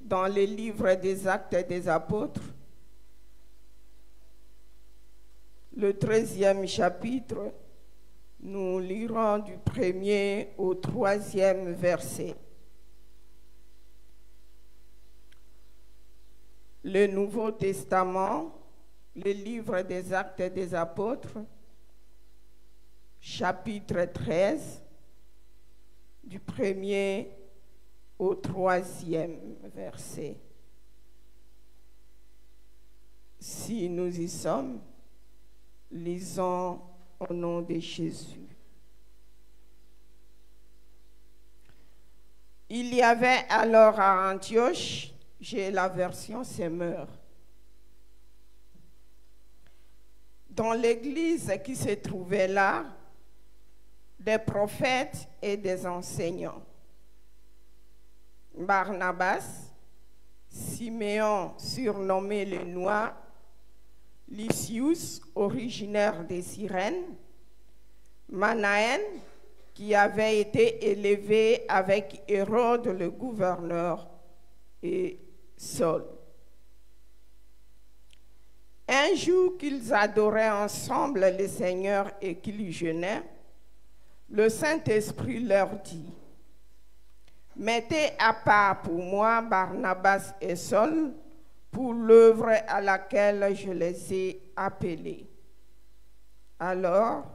dans le livre des Actes des Apôtres, le 13e chapitre, nous lirons du 1er au 3e verset. Le Nouveau Testament, le livre des Actes des Apôtres, chapitre 13, du 1er au 3e verset. Si nous y sommes, lisons au nom de Jésus. Il y avait alors à Antioche, j'ai la version Semeur, dans l'église qui se trouvait là, des prophètes et des enseignants. Barnabas, Siméon surnommé le Noir, Lysius, originaire de Cyrène, Manaën, qui avait été élevé avec Hérode le gouverneur, et Saul. Un jour qu'ils adoraient ensemble le Seigneur et qu'ils jeûnaient, le Saint-Esprit leur dit: mettez à part pour moi Barnabas et Saul pour l'œuvre à laquelle je les ai appelés. Alors,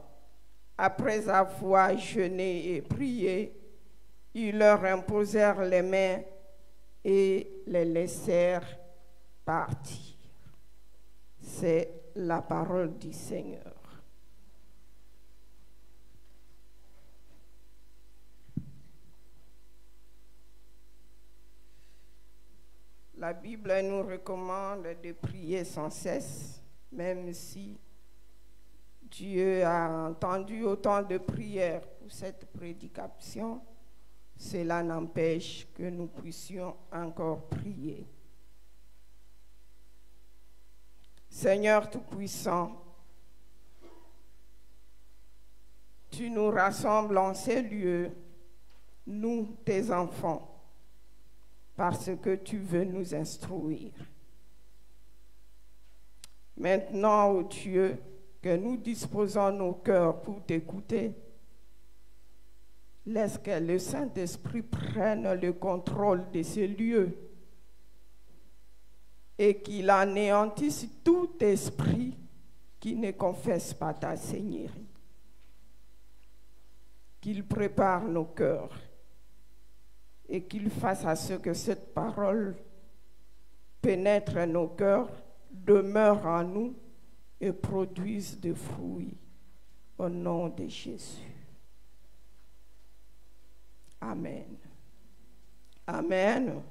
après avoir jeûné et prié, ils leur imposèrent les mains et les laissèrent partir. C'est la parole du Seigneur. La Bible nous recommande de prier sans cesse, même si Dieu a entendu autant de prières pour cette prédication, cela n'empêche que nous puissions encore prier. Seigneur Tout-Puissant, tu nous rassembles en ces lieux, nous, tes enfants, parce que tu veux nous instruire. Maintenant, ô Dieu, que nous disposons nos cœurs pour t'écouter, laisse que le Saint-Esprit prenne le contrôle de ce lieu et qu'il anéantisse tout esprit qui ne confesse pas ta Seigneurie. Qu'il prépare nos cœurs et qu'il fasse à ce que cette parole pénètre nos cœurs, demeure en nous et produise des fruits au nom de Jésus. Amen. Amen.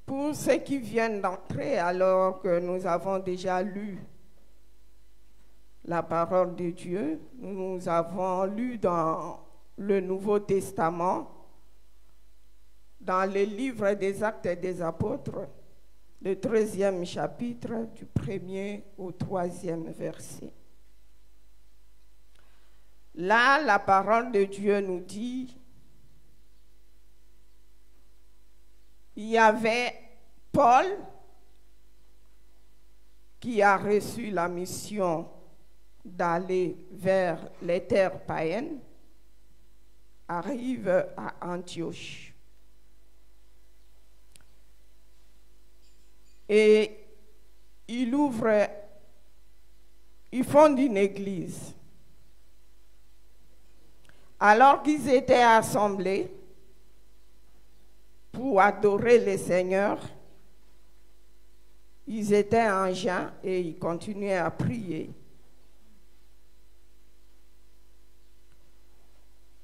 Pour ceux qui viennent d'entrer, alors que nous avons déjà lu la parole de Dieu, nous avons lu dans le Nouveau Testament, dans le livre des Actes des Apôtres, le 13e chapitre, du 1er au 3e verset. Là, la parole de Dieu nous dit: il y avait Paul qui a reçu la mission d'aller vers les terres païennes, arrive à Antioche. Et il fonde une église. Alors qu'ils étaient assemblés pour adorer le Seigneur, ils étaient en jeûne et ils continuaient à prier.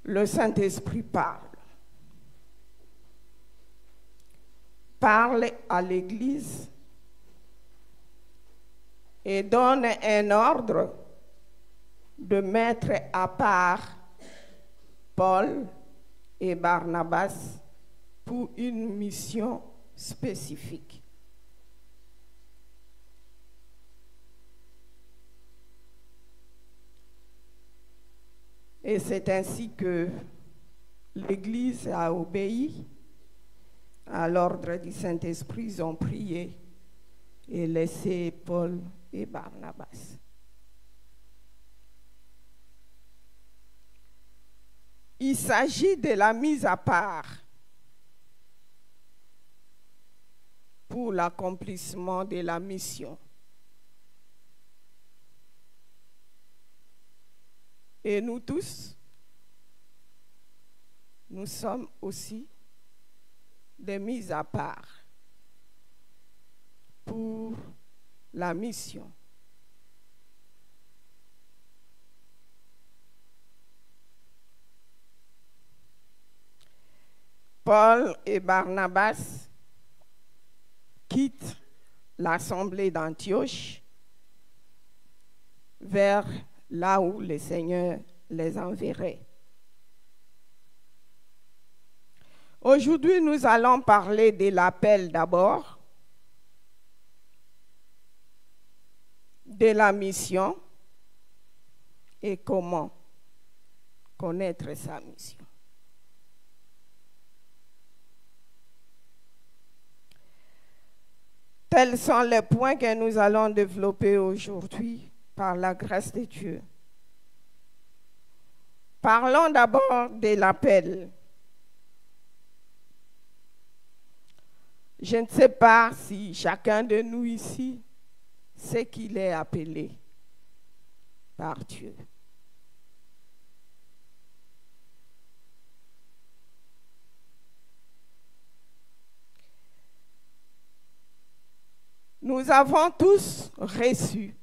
Le Saint-Esprit parle à l'église et donne un ordre de mettre à part Paul et Barnabas pour une mission spécifique. Et c'est ainsi que l'Église a obéi à l'ordre du Saint-Esprit, ils ont prié et laissé Paul et Barnabas. Il s'agit de la mise à part pour l'accomplissement de la mission. Et nous tous, nous sommes aussi des mises à part pour la mission. Paul et Barnabas quittent l'assemblée d'Antioche vers là où le Seigneur les enverrait. Aujourd'hui, nous allons parler de l'appel d'abord, de la mission et comment connaître sa mission. Tels sont les points que nous allons développer aujourd'hui par la grâce de Dieu. Parlons d'abord de l'appel. Je ne sais pas si chacun de nous ici sait qu'il est appelé par Dieu. Nous avons tous reçu,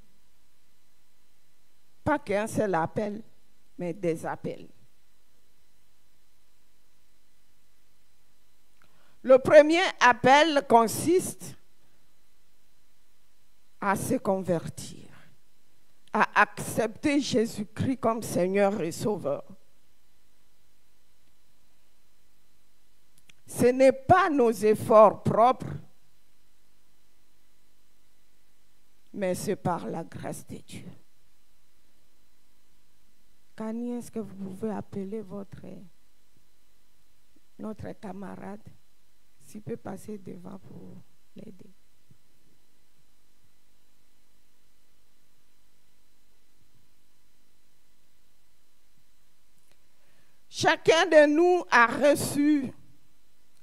pas qu'un seul appel, mais des appels. Le premier appel consiste à se convertir, à accepter Jésus-Christ comme Seigneur et Sauveur. Ce n'est pas nos efforts propres, mais c'est par la grâce de Dieu. Kani, est-ce que vous pouvez appeler notre camarade, s'il peut passer devant pour l'aider? Chacun de nous a reçu,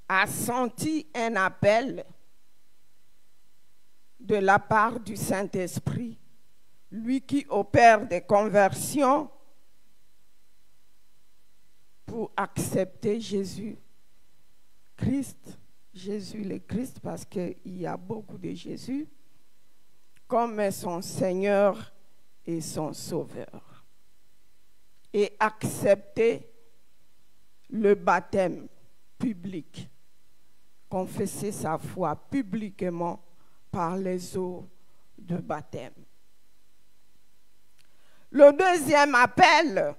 a senti un appel de la part du Saint-Esprit, lui qui opère des conversions pour accepter Jésus le Christ, parce qu'il y a beaucoup de Jésus, comme son Seigneur et son Sauveur. Et accepter le baptême public, confesser sa foi publiquement par les eaux de baptême. Le deuxième appel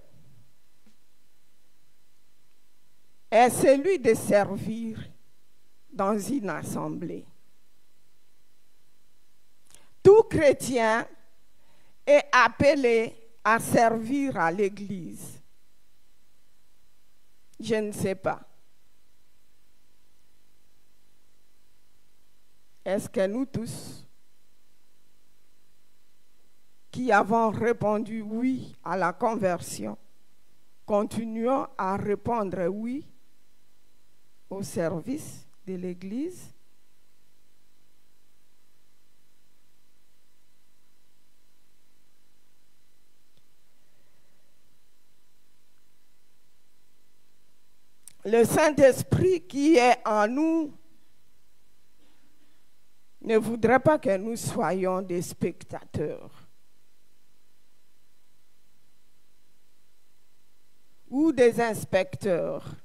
est celui de servir dans une assemblée. Tout chrétien est appelé à servir à l'Église. Je ne sais pas. Est-ce que nous tous, qui avons répondu oui à la conversion, continuons à répondre oui au service de l'Église? Le Saint-Esprit qui est en nous ne voudrait pas que nous soyons des spectateurs ou des inspecteurs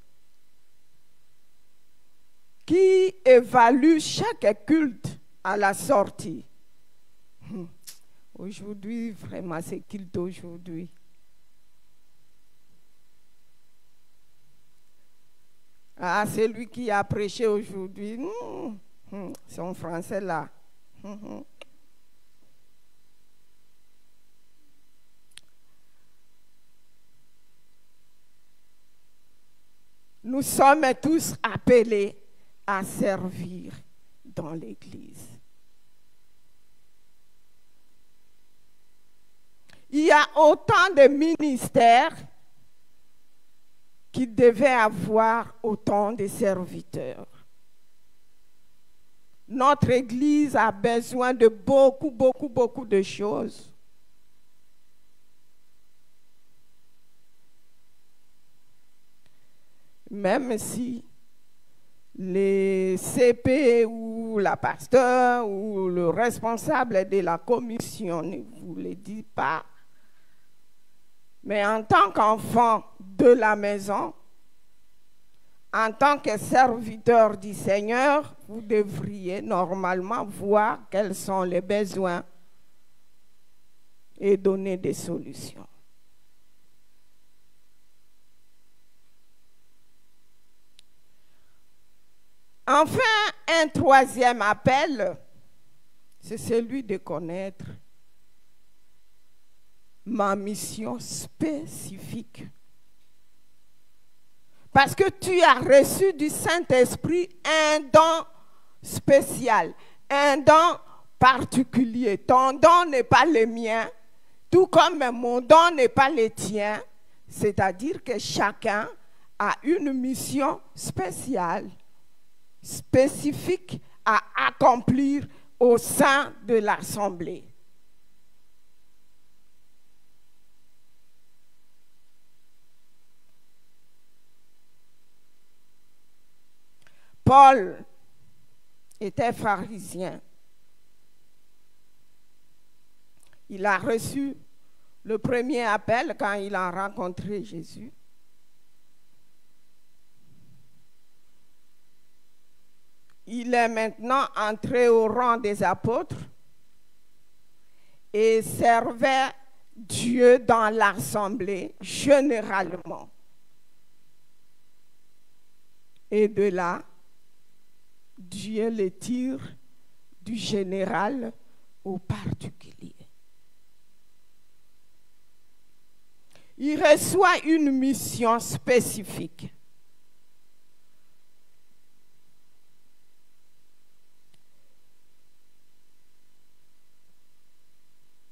qui évaluent chaque culte à la sortie. Aujourd'hui, vraiment, c'est culte aujourd'hui. Ah, c'est lui qui a prêché aujourd'hui. Son français là. Nous sommes tous appelés à servir dans l'Église. Il y a autant de ministères qui devaient avoir autant de serviteurs. Notre Église a besoin de beaucoup de choses. Même si les CP ou la pasteur ou le responsable de la commission ne vous le dit pas, mais en tant qu'enfant de la maison, en tant que serviteur du Seigneur, vous devriez normalement voir quels sont les besoins et donner des solutions. Enfin, un troisième appel, c'est celui de connaître ma mission spécifique. Parce que tu as reçu du Saint-Esprit un don spécial, un don particulier. Ton don n'est pas le mien, tout comme mon don n'est pas le tien. C'est-à-dire que chacun a une mission spéciale, spécifique à accomplir au sein de l'Assemblée. Paul était pharisien. Il a reçu le premier appel quand il a rencontré Jésus. Il est maintenant entré au rang des apôtres et servait Dieu dans l'assemblée généralement. Et de là, Dieu le tire du général au particulier. Il reçoit une mission spécifique.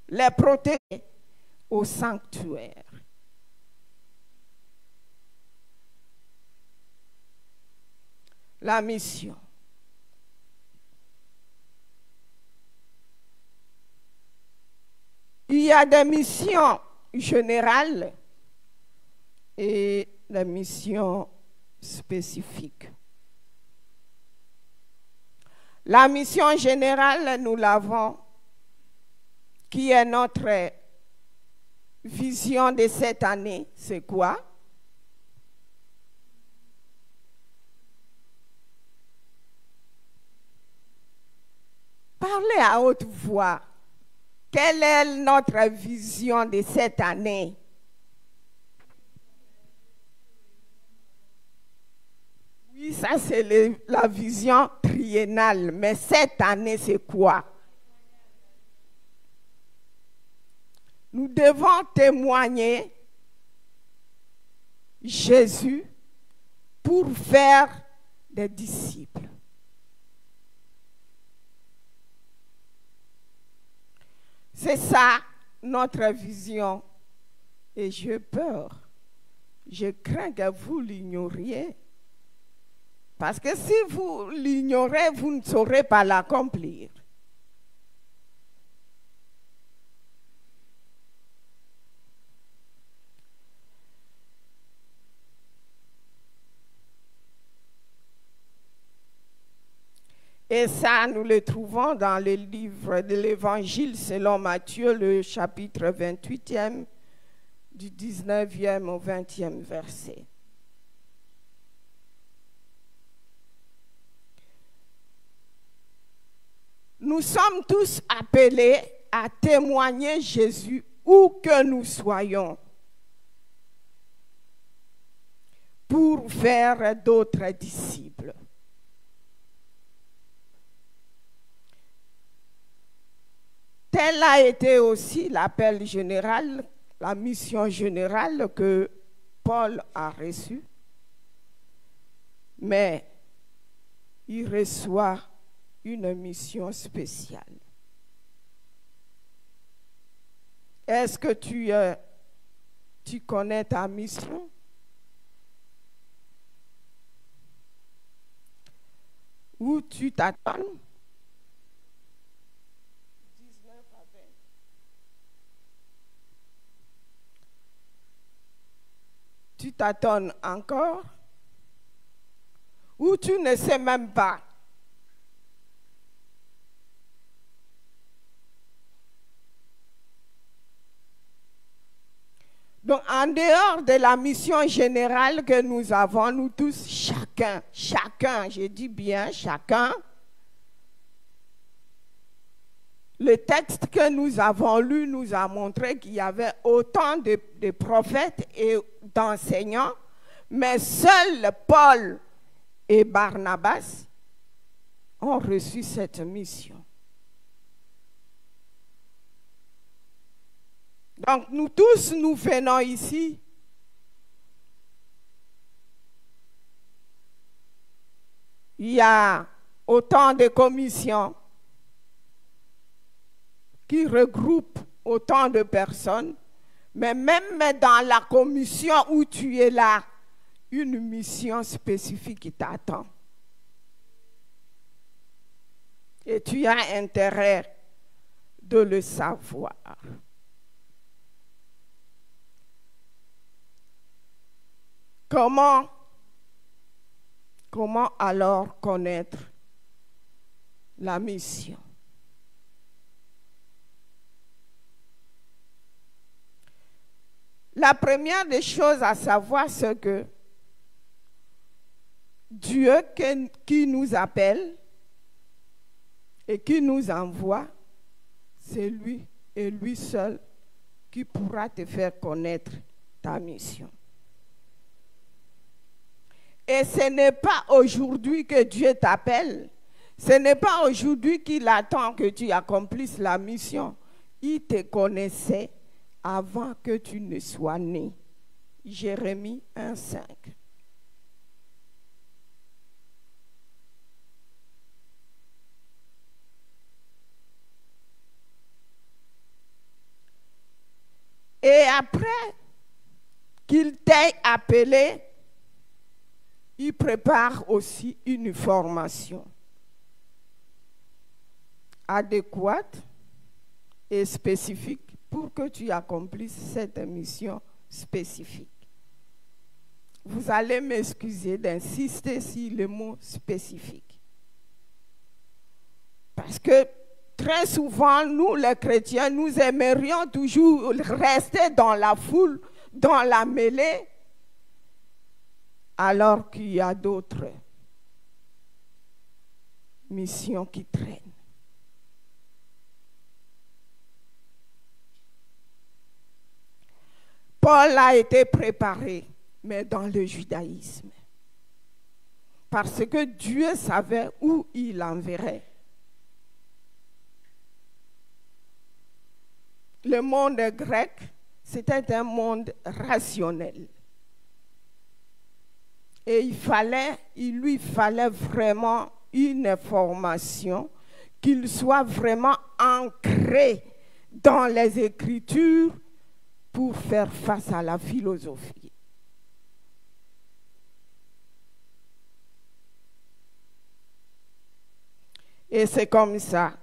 Les protéger au sanctuaire. La mission. Il y a des missions générales et des missions spécifiques. La mission générale, nous l'avons, qui est notre vision de cette année, c'est quoi? Parlez à haute voix. Quelle est notre vision de cette année? Oui, ça c'est la vision triennale, mais cette année c'est quoi? Nous devons témoigner Jésus pour faire des disciples. C'est ça notre vision. Et j'ai peur. Je crains que vous l'ignoriez. Parce que si vous l'ignorez, vous ne saurez pas l'accomplir. Et ça, nous le trouvons dans le livre de l'Évangile selon Matthieu, le chapitre 28e, du 19e au 20e verset. Nous sommes tous appelés à témoigner Jésus où que nous soyons pour faire d'autres disciples. Tel a été aussi l'appel général, la mission générale que Paul a reçue. Mais il reçoit une mission spéciale. Est-ce que tu connais ta mission? Où tu t'attends? 19 à 20. Tu t'attends encore? Ou tu ne sais même pas? Donc, en dehors de la mission générale que nous avons, nous tous, chacun, je dis bien chacun, le texte que nous avons lu nous a montré qu'il y avait autant de prophètes et d'enseignants, mais seuls Paul et Barnabas ont reçu cette mission. Donc, nous tous, nous venons ici il y a autant de commissions qui regroupent autant de personnes, mais même dans la commission où tu es là, une mission spécifique qui t'attend. Et tu as intérêt de le savoir. Comment alors connaître la mission? La première des choses à savoir, c'est que Dieu qui nous appelle et qui nous envoie, c'est lui et lui seul qui pourra te faire connaître ta mission. Et ce n'est pas aujourd'hui que Dieu t'appelle. Ce n'est pas aujourd'hui qu'il attend que tu accomplisses la mission. Il te connaissait avant que tu ne sois né. Jérémie 1:5. Et après qu'il t'ait appelé, il prépare aussi une formation adéquate et spécifique pour que tu accomplisses cette mission spécifique. Vous allez m'excuser d'insister sur le mot spécifique. Parce que très souvent, nous les chrétiens, nous aimerions toujours rester dans la foule, dans la mêlée, alors qu'il y a d'autres missions qui traînent. Paul a été préparé, mais dans le judaïsme, parce que Dieu savait où il l'enverrait. Le monde grec, c'était un monde rationnel. Et il lui fallait vraiment une formation, qu'il soit vraiment ancré dans les Écritures pour faire face à la philosophie. Et c'est comme ça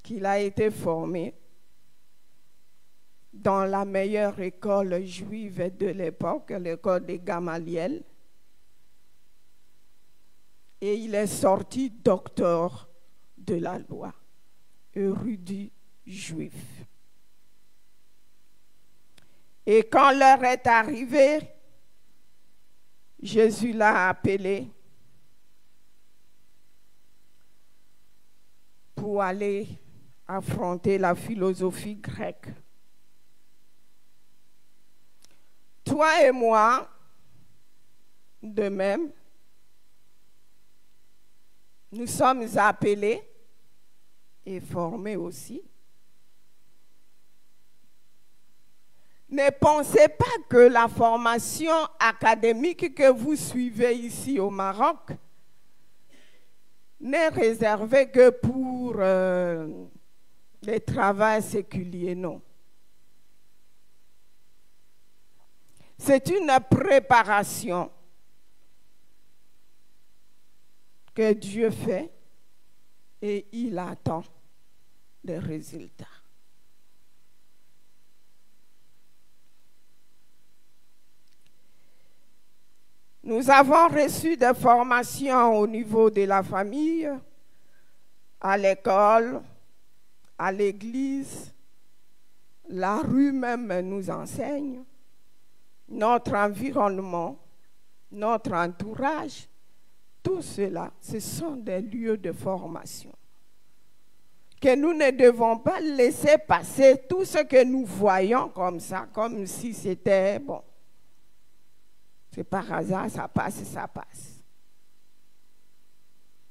qu'il a été formé dans la meilleure école juive de l'époque, l'école de Gamaliel. Et il est sorti docteur de la loi, érudit juif. Et quand l'heure est arrivée, Jésus l'a appelé pour aller affronter la philosophie grecque. Toi et moi, de même, nous sommes appelés et formés aussi. Ne pensez pas que la formation académique que vous suivez ici au Maroc, n'est réservé que pour les travaux séculiers, non. C'est une préparation que Dieu fait et il attend des résultats. Nous avons reçu des formations au niveau de la famille, à l'école, à l'église. La rue même nous enseigne. Notre environnement, notre entourage, tout cela, ce sont des lieux de formation. Que nous ne devons pas laisser passer tout ce que nous voyons comme ça, comme si c'était bon. C'est par hasard, ça passe, ça passe.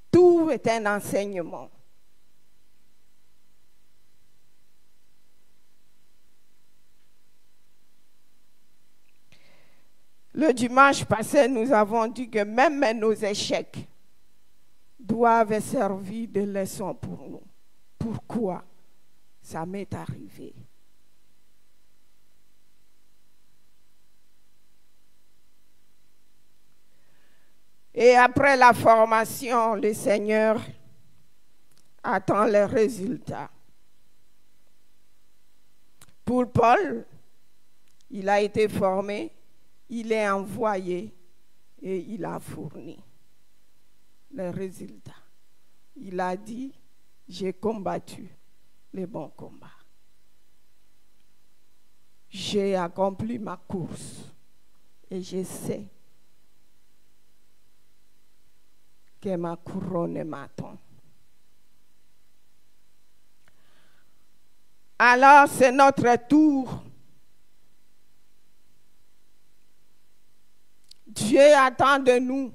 Tout est un enseignement. Le dimanche passé, nous avons dit que même nos échecs doivent servir de leçon pour nous. Pourquoi ça m'est arrivé? Et après la formation, le Seigneur attend les résultats. Pour Paul, il a été formé, il est envoyé et il a fourni les résultats. Il a dit, j'ai combattu le bon combat. J'ai accompli ma course et je sais que ma couronne m'attend. Alors c'est notre tour. Dieu attend de nous.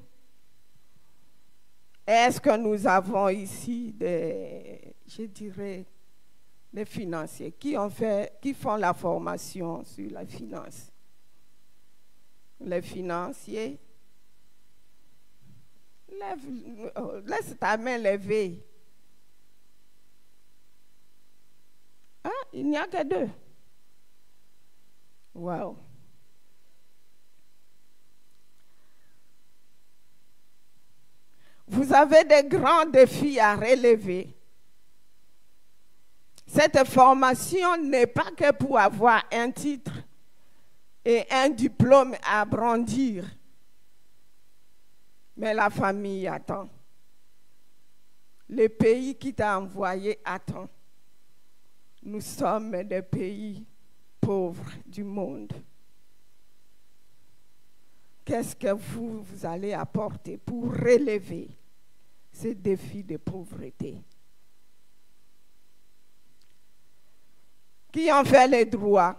Est-ce que nous avons ici des financiers qui font la formation sur la finance? Les financiers, laisse ta main levée. Hein? Il n'y a que 2. Wow. Vous avez des grands défis à relever. Cette formation n'est pas que pour avoir un titre et un diplôme à brandir. Mais la famille attend. Le pays qui t'a envoyé attend. Nous sommes des pays pauvres du monde. Qu'est-ce que vous allez apporter pour relever ces défis de pauvreté? Qui ont fait les droits?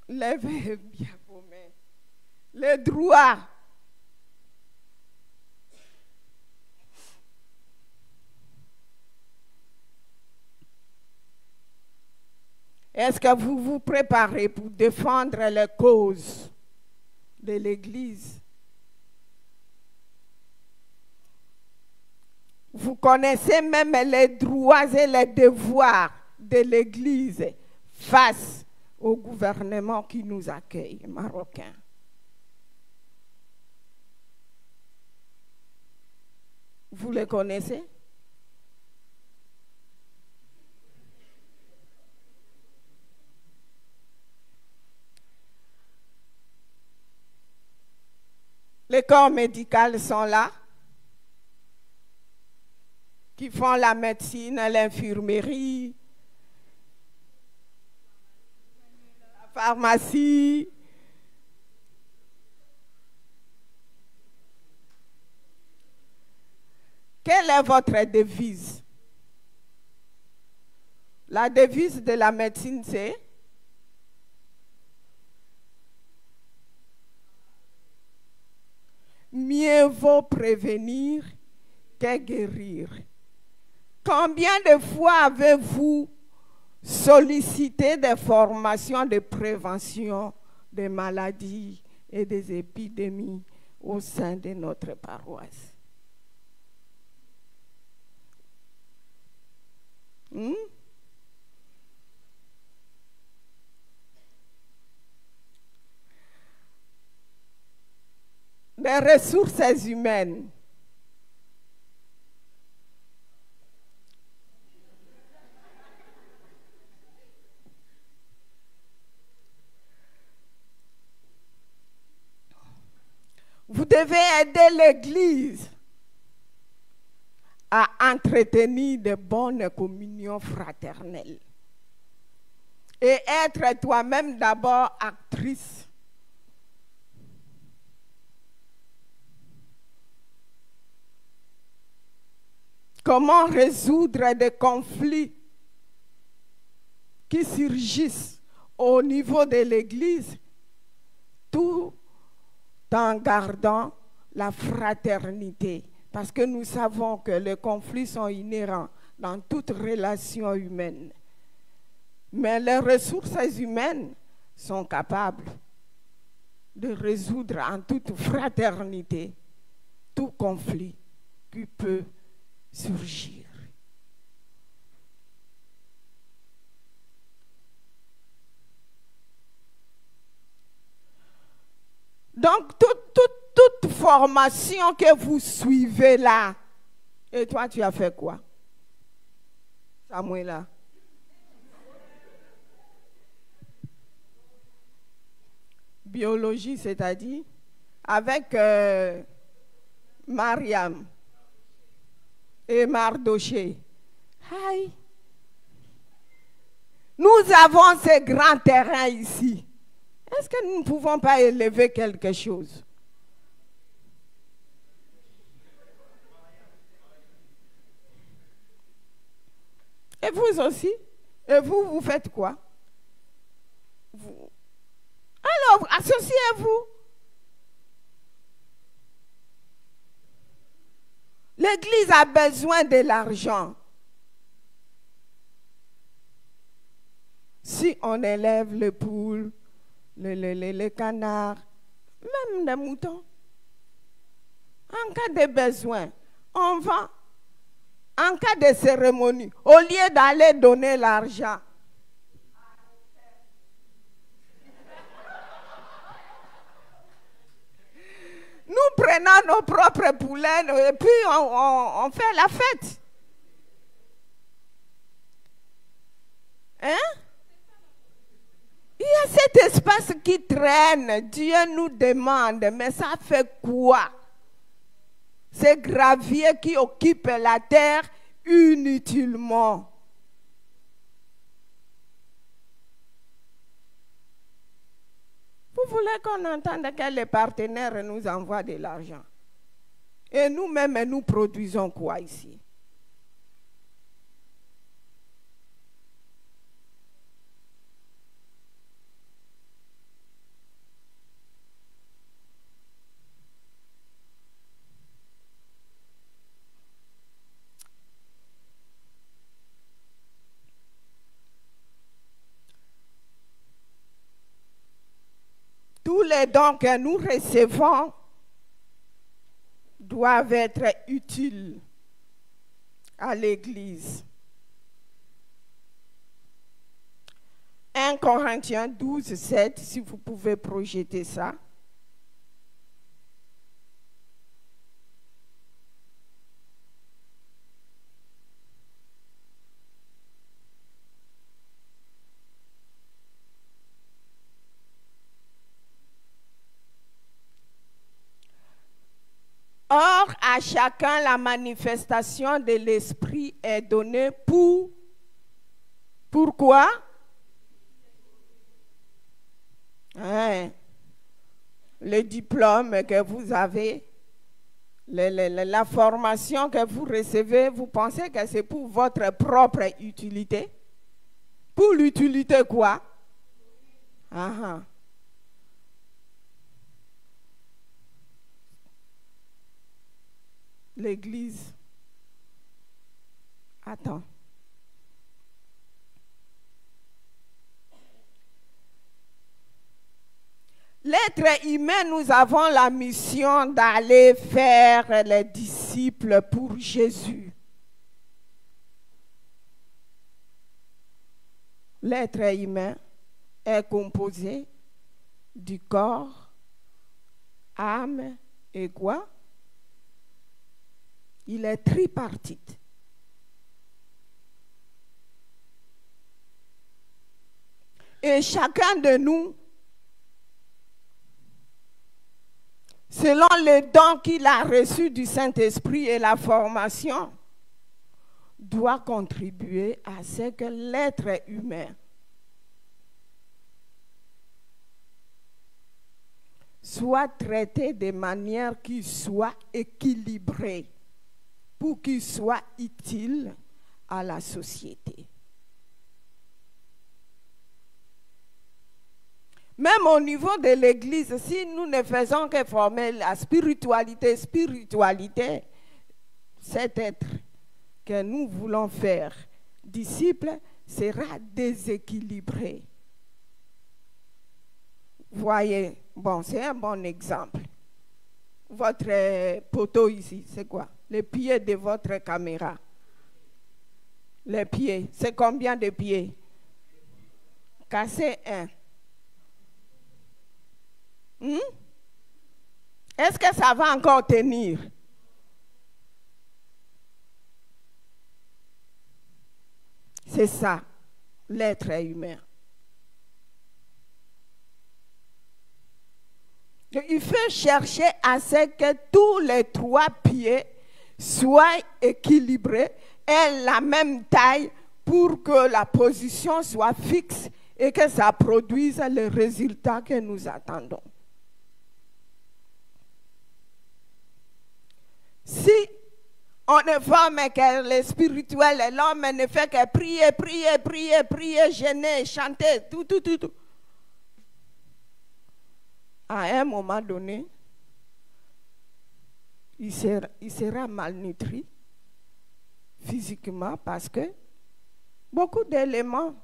Levez bien vos mains. Les droits. Est-ce que vous vous préparez pour défendre les causes de l'Église? Vous connaissez même les droits et les devoirs de l'Église face au gouvernement qui nous accueille, marocain. Vous les connaissez? Les corps médicaux sont là, qui font la médecine, l'infirmerie, la pharmacie. Quelle est votre devise? La devise de la médecine, c'est mieux vaut prévenir que guérir. Combien de fois avez-vous sollicité des formations de prévention des maladies et des épidémies au sein de notre paroisse. Les ressources humaines. Vous devez aider l'Église à entretenir de bonnes communions fraternelles et être toi-même d'abord actrice. Comment résoudre des conflits qui surgissent au niveau de l'Église tout en gardant la fraternité. Parce que nous savons que les conflits sont inhérents dans toute relation humaine. Mais les ressources humaines sont capables de résoudre en toute fraternité tout conflit qui peut surgir. Donc, toute formation que vous suivez là, et toi, tu as fait quoi? Samuel là. Biologie, c'est-à-dire, avec Mariam et Mardoché. Aïe. Nous avons ces grands terrains ici. Est-ce que nous ne pouvons pas élever quelque chose? Et vous aussi? Et vous, vous faites quoi? Vous. Alors, associez-vous. L'Église a besoin de l'argent. Si on élève les poules, les canards, même des moutons, en cas de besoin, on vend. En cas de cérémonie, au lieu d'aller donner l'argent, nous prenons nos propres poulets et puis on fait la fête. Hein? Il y a cet espace qui traîne. Dieu nous demande, mais ça fait quoi? Ces graviers qui occupent la terre inutilement. Vous voulez qu'on entende que les partenaires nous envoient de l'argent? Et nous-mêmes, nous produisons quoi ici? Tous les dons que nous recevons doivent être utiles à l'Église. 1 Corinthiens 12, 7, si vous pouvez projeter ça. Or, à chacun, la manifestation de l'Esprit est donnée pourquoi? Hein? Le diplôme que vous avez, la formation que vous recevez, vous pensez que c'est pour votre propre utilité? Pour l'utilité quoi? Ah. L'Église. Attends. L'être humain, nous avons la mission d'aller faire les disciples pour Jésus. L'être humain est composé du corps, âme et quoi? Il est tripartite. Et chacun de nous, selon le don qu'il a reçu du Saint-Esprit et la formation, doit contribuer à ce que l'être humain soit traité de manière qui soit équilibrée pour qu'il soit utile à la société. Même au niveau de l'Église, si nous ne faisons que former la spiritualité, cet être que nous voulons faire disciple sera déséquilibré. Voyez, bon, c'est un bon exemple. Votre poteau ici, c'est quoi? Les pieds de votre caméra. Les pieds, c'est combien de pieds? Cassez un. Est-ce que ça va encore tenir? C'est ça, l'être humain. Il faut chercher à ce que tous les 3 pieds soient équilibrés, aient la même taille pour que la position soit fixe et que ça produise le résultat que nous attendons. Si on ne forme que le spirituel et l'homme ne fait que prier, gêner, chanter, tout. À un moment donné, il sera malnutri physiquement parce que beaucoup d'éléments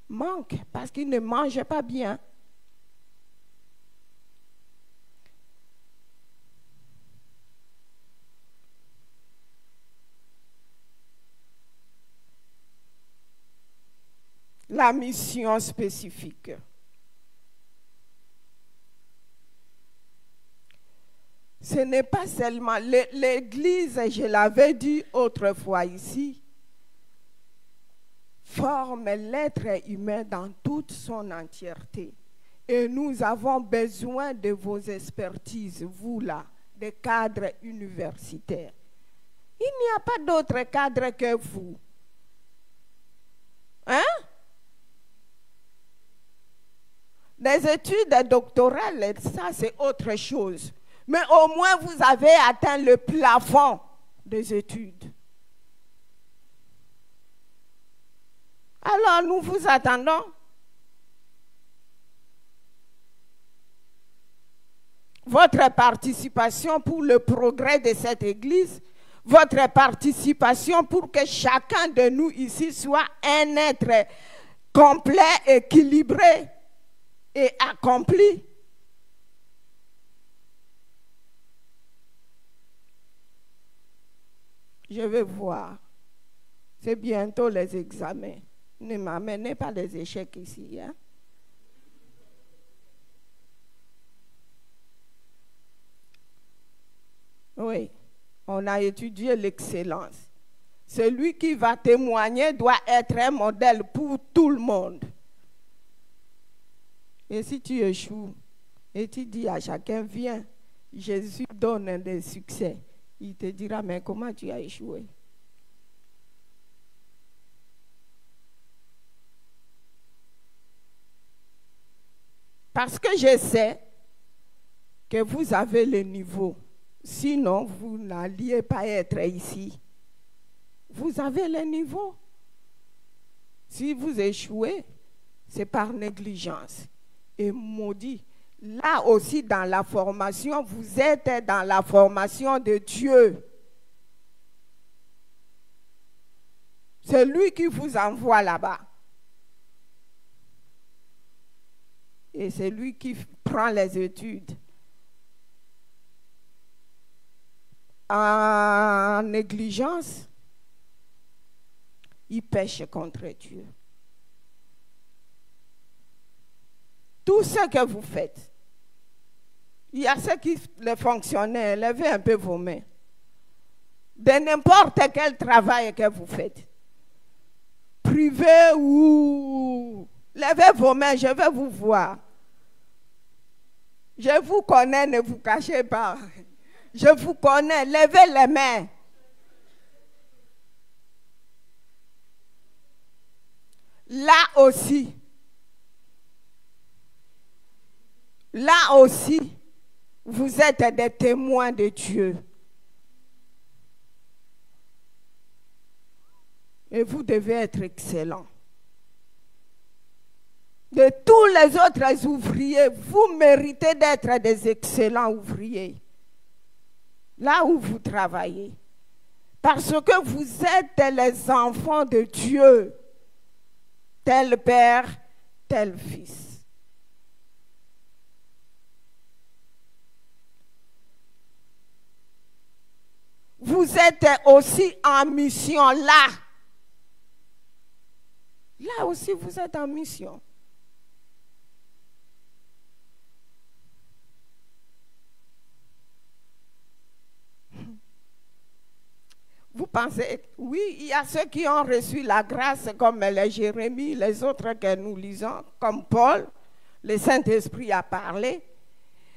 manquent, parce qu'il ne mange pas bien. La mission spécifique. Ce n'est pas seulement l'Église, je l'avais dit autrefois ici, forme l'être humain dans toute son entièreté. Et nous avons besoin de vos expertises, vous là, des cadres universitaires. Il n'y a pas d'autre cadre que vous. Hein? Des études doctorales, ça c'est autre chose. Mais au moins vous avez atteint le plafond des études. Alors nous vous attendons. Votre participation pour le progrès de cette Église, votre participation pour que chacun de nous ici soit un être complet, équilibré et accompli. Je vais voir. C'est bientôt les examens. Ne m'amenez pas les échecs ici. Hein? Oui, on a étudié l'excellence. Celui qui va témoigner doit être un modèle pour tout le monde. Et si tu échoues et tu dis à chacun, viens, Jésus donne des succès. Il te dira, mais comment tu as échoué? Parce que je sais que vous avez le niveau. Sinon, vous n'alliez pas être ici. Vous avez le niveau. Si vous échouez, c'est par négligence. Et maudit. Là aussi, dans la formation, vous êtes dans la formation de Dieu. C'est lui qui vous envoie là-bas. et c'est lui qui prend les études en négligence, il pêche contre Dieu. Tout ce que vous faites, il y a ceux qui, les fonctionnaires, levez un peu vos mains. De n'importe quel travail que vous faites, privé ou... Levez vos mains, je vais vous voir. Je vous connais, ne vous cachez pas. Je vous connais, levez les mains. Là aussi, vous êtes des témoins de Dieu. Et vous devez être excellents. De tous les autres ouvriers, vous méritez d'être des excellents ouvriers. Là où vous travaillez. Parce que vous êtes les enfants de Dieu. Tel père, tel fils. Vous êtes aussi en mission là. Là aussi, vous êtes en mission. Vous pensez, oui, il y a ceux qui ont reçu la grâce comme les Jérémie, les autres que nous lisons, comme Paul, le Saint-Esprit a parlé.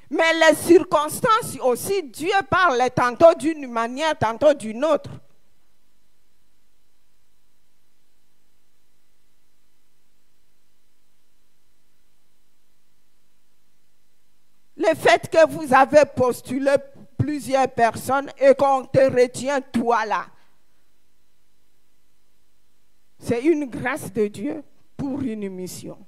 Mais les circonstances aussi, Dieu parle tantôt d'une manière, tantôt d'une autre. Le fait que vous avez postulé plusieurs personnes et qu'on te retient toi là, c'est une grâce de Dieu pour une mission.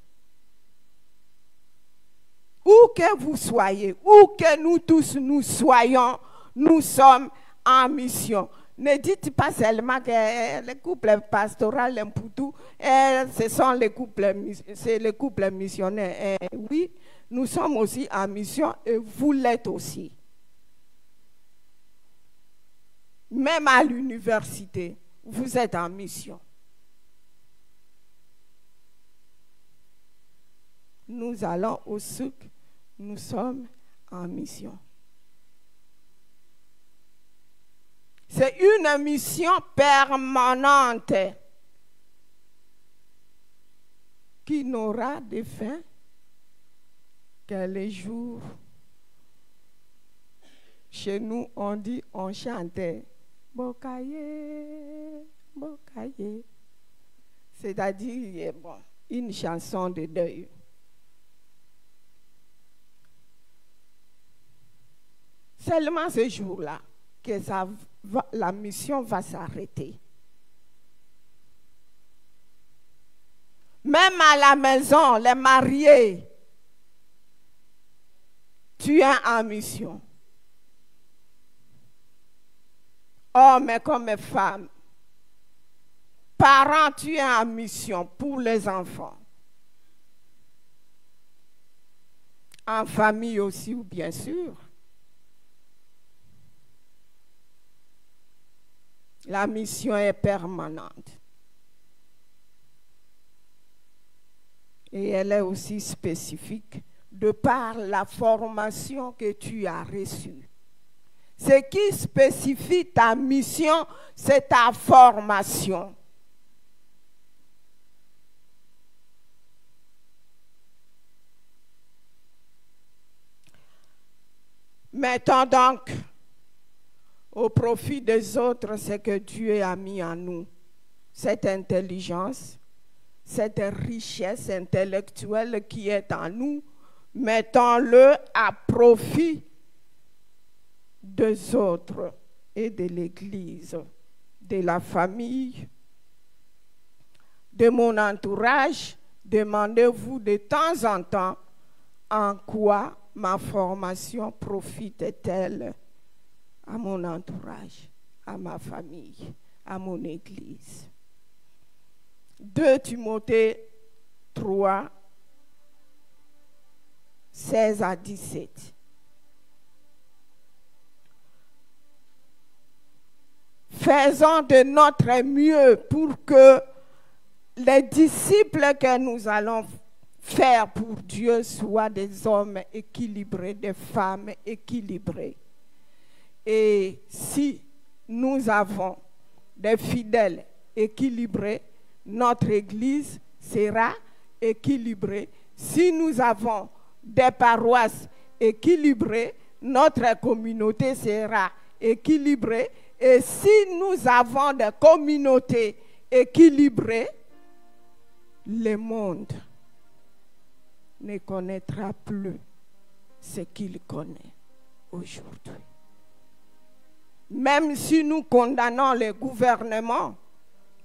Où que vous soyez, où que nous tous nous soyons, nous sommes en mission. Ne dites pas seulement que les couples pastoraux, l'Mpoutou, ce sont les couples missionnaires. Oui, nous sommes aussi en mission et vous l'êtes aussi. Même à l'université, vous êtes en mission. Nous allons au souk, nous sommes en mission. C'est une mission permanente qui n'aura de fin que les jours. Chez nous, on dit, on chantait Bokaye, Bokaye. C'est-à-dire, bon, une chanson de deuil. Seulement ce jour-là que la mission va s'arrêter. Même à la maison, les mariés, tu es en mission. Hommes comme femmes. Parents, tu es en mission pour les enfants. En famille aussi, bien sûr. La mission est permanente. Et elle est aussi spécifique de par la formation que tu as reçue. Ce qui spécifie ta mission, c'est ta formation. Mettons donc au profit des autres ce que Dieu a mis en nous. Cette intelligence, cette richesse intellectuelle qui est en nous, mettons-le à profit des autres et de l'Église, de la famille, de mon entourage. Demandez-vous de temps en temps en quoi ma formation profite-t-elle à mon entourage, à ma famille, à mon Église. 2 Timothée 3, 16 à 17. Faisons de notre mieux pour que les disciples que nous allons faire pour Dieu soient des hommes équilibrés, des femmes équilibrées. Et si nous avons des fidèles équilibrés, notre Église sera équilibrée. Si nous avons des paroisses équilibrées, notre communauté sera équilibrée. Et si nous avons des communautés équilibrées, le monde ne connaîtra plus ce qu'il connaît aujourd'hui. Même si nous condamnons le gouvernement,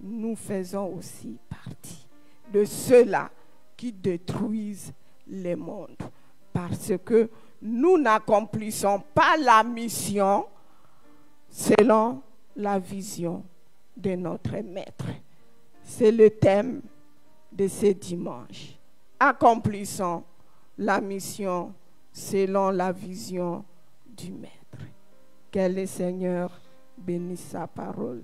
nous faisons aussi partie de ceux-là qui détruisent le monde. Parce que nous n'accomplissons pas la mission selon la vision de notre Maître. C'est le thème de ce dimanche. Accomplissons la mission selon la vision du Maître. Que le Seigneur bénisse sa parole.